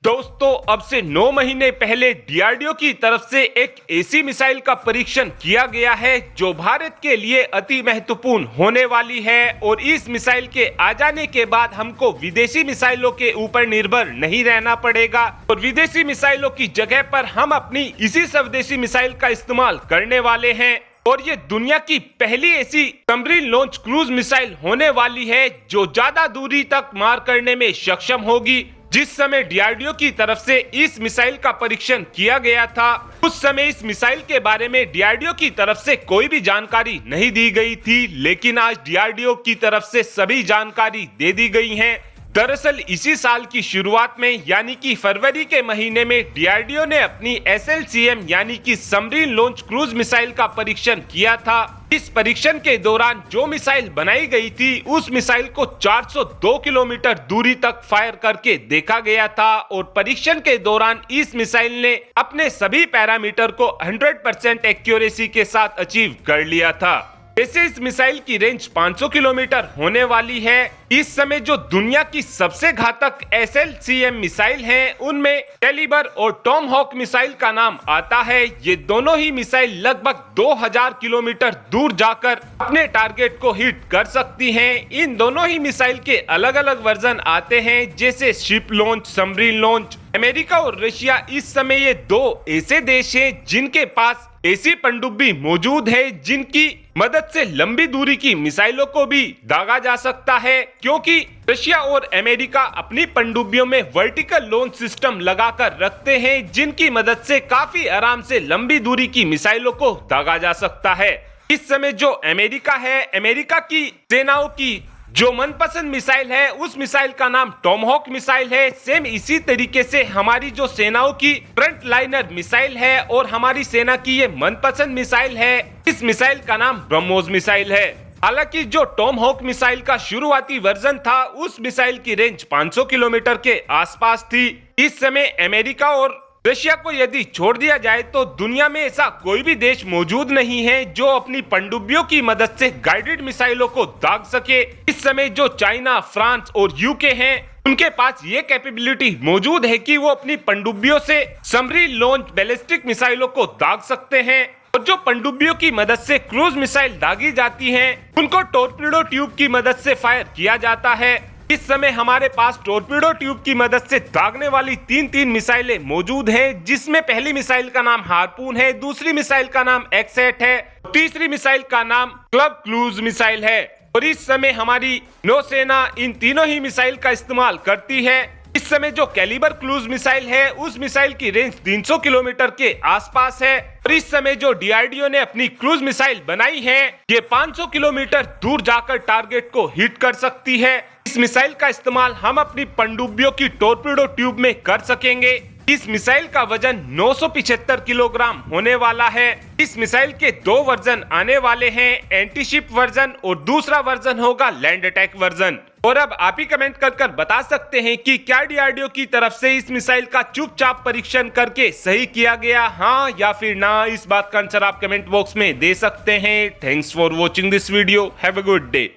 दोस्तों अब से 9 महीने पहले डीआरडीओ की तरफ से एक ऐसी मिसाइल का परीक्षण किया गया है जो भारत के लिए अति महत्वपूर्ण होने वाली है और इस मिसाइल के आ जाने के बाद हमको विदेशी मिसाइलों के ऊपर निर्भर नहीं रहना पड़ेगा और विदेशी मिसाइलों की जगह पर हम अपनी इसी स्वदेशी मिसाइल का इस्तेमाल करने वाले हैं। और ये दुनिया की पहली ऐसी सबमरीन लॉन्च क्रूज मिसाइल होने वाली है जो ज्यादा दूरी तक मार करने में सक्षम होगी। जिस समय डीआरडीओ की तरफ से इस मिसाइल का परीक्षण किया गया था उस समय इस मिसाइल के बारे में डीआरडीओ की तरफ से कोई भी जानकारी नहीं दी गई थी, लेकिन आज डीआरडीओ की तरफ से सभी जानकारी दे दी गई है। दरअसल इसी साल की शुरुआत में यानी कि फरवरी के महीने में डीआरडीओ ने अपनी SLCM यानी कि सबमरीन लॉन्च क्रूज मिसाइल का परीक्षण किया था। इस परीक्षण के दौरान जो मिसाइल बनाई गई थी उस मिसाइल को 402 किलोमीटर दूरी तक फायर करके देखा गया था और परीक्षण के दौरान इस मिसाइल ने अपने सभी पैरामीटर को 100% एक्यूरेसी के साथ अचीव कर लिया था। वैसे इस मिसाइल की रेंज 500 किलोमीटर होने वाली है। इस समय जो दुनिया की सबसे घातक SLCM मिसाइल हैं, उनमें कैलिबर और टॉमहॉक मिसाइल का नाम आता है। ये दोनों ही मिसाइल लगभग 2000 किलोमीटर दूर जाकर अपने टारगेट को हिट कर सकती हैं। इन दोनों ही मिसाइल के अलग अलग वर्जन आते हैं, जैसे ship launch, submarine launch. America और रशिया इस समय ये दो ऐसे देश हैं जिनके पास ऐसी पनडुब्बी मौजूद है जिनकी मदद से लंबी दूरी की मिसाइलों को भी दागा जा सकता है, क्योंकि रशिया और अमेरिका अपनी पनडुब्बियों में वर्टिकल लॉन्च सिस्टम लगाकर रखते हैं जिनकी मदद से काफी आराम से लंबी दूरी की मिसाइलों को दागा जा सकता है। इस समय जो अमेरिका है, अमेरिका की सेनाओं की जो मनपसंद मिसाइल है उस मिसाइल का नाम टॉमहॉक मिसाइल है। सेम इसी तरीके से हमारी जो सेनाओं की फ्रंट लाइनर मिसाइल है और हमारी सेना की ये मनपसंद मिसाइल है, इस मिसाइल का नाम ब्रह्मोस मिसाइल है। हालांकि जो टॉमहॉक मिसाइल का शुरुआती वर्जन था उस मिसाइल की रेंज 500 किलोमीटर के आसपास थी। इस समय अमेरिका और रशिया को यदि छोड़ दिया जाए तो दुनिया में ऐसा कोई भी देश मौजूद नहीं है जो अपनी पनडुब्बियों की मदद से गाइडेड मिसाइलों को दाग सके। इस समय जो चाइना, फ्रांस और यूके हैं उनके पास ये कैपेबिलिटी मौजूद है कि वो अपनी पनडुब्बियों से सबमरीन लॉन्च बैलिस्टिक मिसाइलों को दाग सकते हैं। और जो पनडुब्बियों की मदद से क्रूज मिसाइल दागी जाती हैं उनको टॉर्पीडो ट्यूब की मदद से फायर किया जाता है। इस समय हमारे पास टॉर्पीडो ट्यूब की मदद से दागने वाली तीन मिसाइलें मौजूद हैं, जिसमें पहली मिसाइल का नाम हार्पून है, दूसरी मिसाइल का नाम एक्सेट है, तीसरी मिसाइल का नाम क्लब क्रूज मिसाइल है। और इस समय हमारी नौसेना इन तीनों ही मिसाइल का इस्तेमाल करती है। इस समय जो कैलिबर क्रूज मिसाइल है उस मिसाइल की रेंज 300 किलोमीटर के आसपास है और इस समय जो डीआरडीओ ने अपनी क्रूज मिसाइल बनाई है ये 500 किलोमीटर दूर जाकर टारगेट को हिट कर सकती है। इस मिसाइल का इस्तेमाल हम अपनी पनडुब्बियों की टॉर्पीडो ट्यूब में कर सकेंगे। इस मिसाइल का वजन 975 किलोग्राम होने वाला है। इस मिसाइल के दो वर्जन आने वाले हैं, एंटी-शिप वर्जन और दूसरा वर्जन होगा लैंड अटैक वर्जन। और अब आप ही कमेंट कर बता सकते हैं कि क्या डीआरडीओ की तरफ से इस मिसाइल का चुपचाप परीक्षण करके सही किया गया, हाँ या फिर ना। इस बात का आंसर आप कमेंट बॉक्स में दे सकते हैं। Thanks for watching this video. Have a good day.